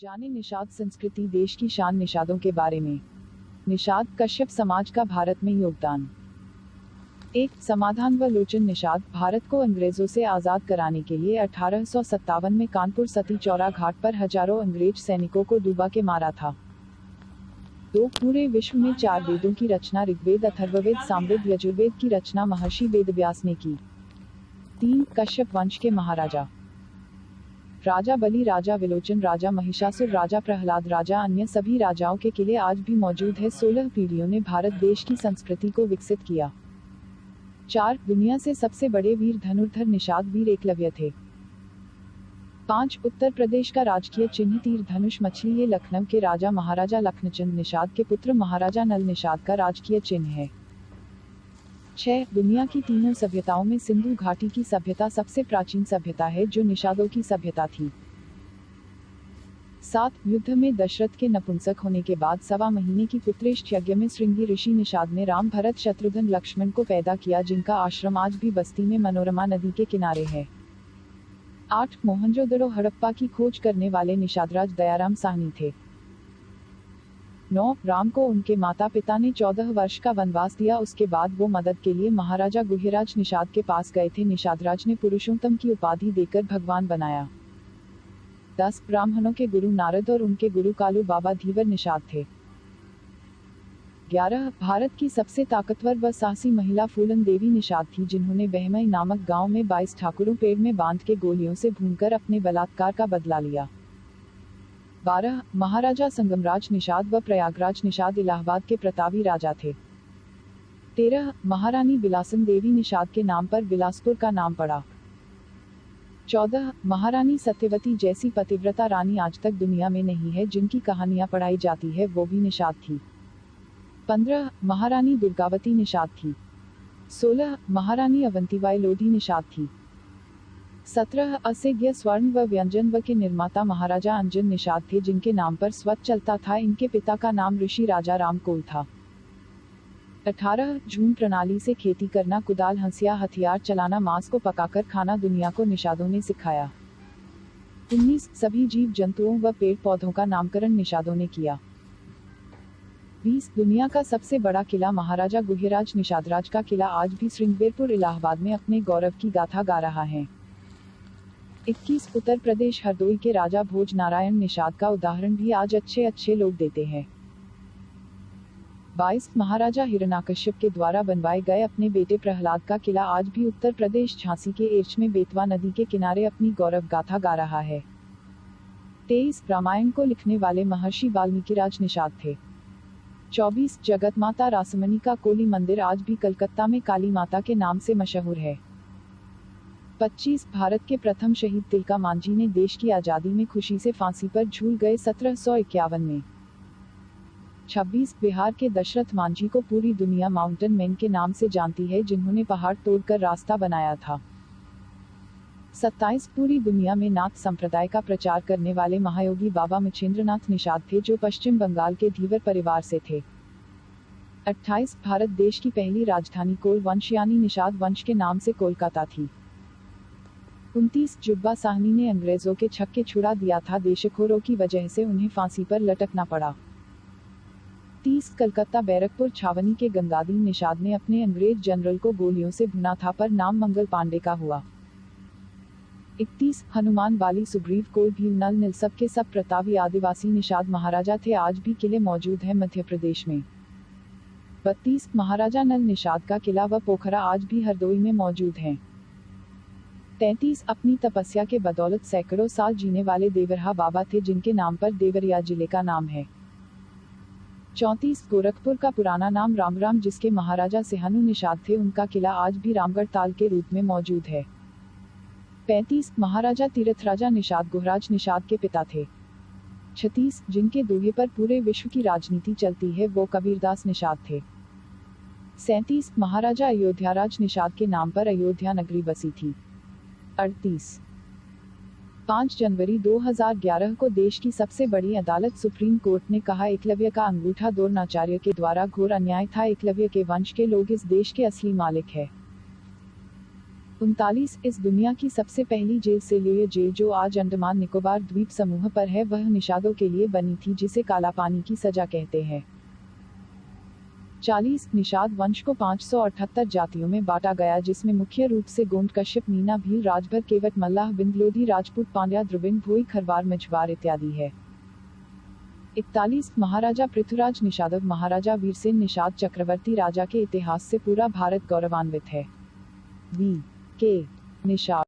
जाने निषाद संस्कृति देश की शान निषादों के बारे में। निषाद कश्यप समाज का भारत में योगदान। 1. समाधान व लोचन निषाद भारत को अंग्रेजों से आज़ाद कराने के लिए 1857 में कानपुर सती चौरा घाट पर हजारों अंग्रेज सैनिकों को डूबा के मारा था। 2. पूरे विश्व में 4 वेदों की रचना ऋग्वेद अथर्ववेद सामवेद यजुर्वेद की रचना महर्षि वेदव्यास ने की। 3. कश्यप वंश के महाराजा राजा बलि, राजा विलोचन, राजा महिषासुर, राजा प्रहलाद, राजा अन्य सभी राजाओं के किले आज भी मौजूद है। 16 पीढ़ियों ने भारत देश की संस्कृति को विकसित किया। 4. दुनिया से सबसे बड़े वीर धनुर्धर निषाद वीर एकलव्य थे। 5. उत्तर प्रदेश का राजकीय चिन्ह तीर धनुष मछली, ये लखनऊ के राजा महाराजा लखनचंद निषाद के पुत्र महाराजा नल निषाद का राजकीय चिन्ह है। 6. दुनिया की तीनों सभ्यताओं में सिंधु घाटी की सभ्यता सबसे प्राचीन सभ्यता है जो निषादों की सभ्यता थी। 7. युद्ध में दशरथ के नपुंसक होने के बाद 1.25 महीने की पुत्रेष्ठ यज्ञ में श्रृंगी ऋषि निषाद ने राम भरत शत्रुघ्न लक्ष्मण को पैदा किया, जिनका आश्रम आज भी बस्ती में मनोरमा नदी के किनारे है। 8. मोहनजोदड़ो हड़प्पा की खोज करने वाले निषादराज दयाराम साहनी थे। 9. राम को उनके माता पिता ने 14 वर्ष का वनवास दिया, उसके बाद वो मदद के लिए महाराजा गुह्यराज निषाद के पास गए थे। निषादराज ने पुरुषोत्तम की उपाधि देकर भगवान बनाया। 10. ब्राह्मणों के गुरु नारद और उनके गुरु कालू बाबा धीवर निषाद थे। 11. भारत की सबसे ताकतवर व साहसी महिला फूलन देवी निषाद थी, जिन्होंने बहमई नामक गांव में 22 ठाकुरों पेड़ में बांध के गोलियों से भूनकर अपने बलात्कार का बदला लिया। 12. महाराजा संगमराज निषाद व प्रयागराज निषाद इलाहाबाद के प्रतापी राजा थे। 13. महारानी बिलासन देवी निषाद के नाम पर बिलासपुर का नाम पड़ा। 14. महारानी सत्यवती जैसी पतिव्रता रानी आज तक दुनिया में नहीं है, जिनकी कहानियां पढ़ाई जाती है, वो भी निषाद थी। 15. महारानी दुर्गावती निषाद थी। 16. महारानी अवंतीबाई लोधी निषाद थी। 17. असेग्य स्वर्ण व व्यंजन व के निर्माता महाराजा अंजन निषाद थे, जिनके नाम पर स्वत चलता था। इनके पिता का नाम ऋषि राजा राम कोल था। 18. झूम प्रणाली से खेती करना, कुदाल, हंसिया, हथियार चलाना, मांस को पकाकर खाना दुनिया को निषादों ने सिखाया। 19. सभी जीव जंतुओं व पेड़ पौधों का नामकरण निषादों ने किया। 20. दुनिया का सबसे बड़ा किला महाराजा गुह्यराज निषादराज का किला आज भी श्रृंगेरपुर इलाहाबाद में अपने गौरव की गाथा गा रहा है। 21. उत्तर प्रदेश हरदोई के राजा भोज नारायण निषाद का उदाहरण भी आज अच्छे लोग देते हैं। 22. महाराजा हिरण्याकश्यप के द्वारा बनवाए गए अपने बेटे प्रहलाद का किला आज भी उत्तर प्रदेश झांसी के एर्च में बेतवा नदी के किनारे अपनी गौरव गाथा गा रहा है। 23. रामायण को लिखने वाले महर्षि वाल्मीकिराज निषाद थे। 24. जगत माता रासमणी का कोली मंदिर आज भी कलकत्ता में काली माता के नाम से मशहूर है। 25. भारत के प्रथम शहीद तिलका मांझी ने देश की आजादी में खुशी से फांसी पर झूल गए 1751 में। 26. बिहार के दशरथ मांझी को पूरी दुनिया माउंटेन मैन के नाम से जानती है, जिन्होंने पहाड़ तोड़कर रास्ता बनाया था। 27. पूरी दुनिया में नाथ संप्रदाय का प्रचार करने वाले महायोगी बाबा मच्छिंद्रनाथ निषाद थे, जो पश्चिम बंगाल के धीवर परिवार से थे। 28. भारत देश की पहली राजधानी कोल वंश यानी निषाद वंश के नाम से कोलकाता थी। 29. जुब्बा साहनी ने अंग्रेजों के छक्के छुड़ा दिया था, देशखोरों की वजह से उन्हें फांसी पर लटकना पड़ा। 30. कलकत्ता बैरकपुर छावनी के गंगादीन निषाद ने अपने अंग्रेज जनरल को गोलियों से भुना था, पर नाम मंगल पांडे का हुआ। 31. हनुमान वाली सुग्रीव कोल भील नल नील सब के सब प्रतापी आदिवासी निषाद महाराजा थे, आज भी किले मौजूद हैं मध्य प्रदेश में। 32. महाराजा नल निषाद का किला व पोखरा आज भी हरदोई में मौजूद हैं। 33. अपनी तपस्या के बदौलत सैकड़ों साल जीने वाले देवरहा बाबा थे, जिनके नाम पर देवरिया जिले का नाम है। 34. गोरखपुर का पुराना नाम रामराम, जिसके महाराजा सिहानु निषाद थे, उनका किला आज भी रामगढ़ ताल के रूप में मौजूद है। 35. महाराजा तीर्थराजा निषाद गुहराज निषाद के पिता थे। 36. जिनके दोहे पर पूरे विश्व की राजनीति चलती है, वो कबीरदास निषाद थे। 37. महाराजा अयोध्याराज निषाद के नाम पर अयोध्या नगरी बसी थी। 38. 5 जनवरी 2011 को देश की सबसे बड़ी अदालत सुप्रीम कोर्ट ने कहा, एकलव्य का अंगूठा द्रोणाचार्य के द्वारा घोर अन्याय था। एकलव्य के वंश के लोग इस देश के असली मालिक है। 39 इस दुनिया की सबसे पहली जेल सेल्यूलर जेल जो आज अंडमान निकोबार द्वीप समूह पर है वह निषादों के लिए बनी थी जिसे काला पानी की सजा कहते हैं। 40 निषाद वंश को 578 जातियों में बांटा गया जिसमें मुख्य रूप से गोंड कश्यप मीना भील राजभर केवट मल्लाह बिंद लोधी राजपूत पांड्या द्रविड़ भोई खरवार मछुआर इत्यादि है। 41 महाराजा पृथ्वीराज निषादव महाराजा वीरसेन निषाद चक्रवर्ती राजा के इतिहास से पूरा भारत गौरवान्वित है। वी के निषाद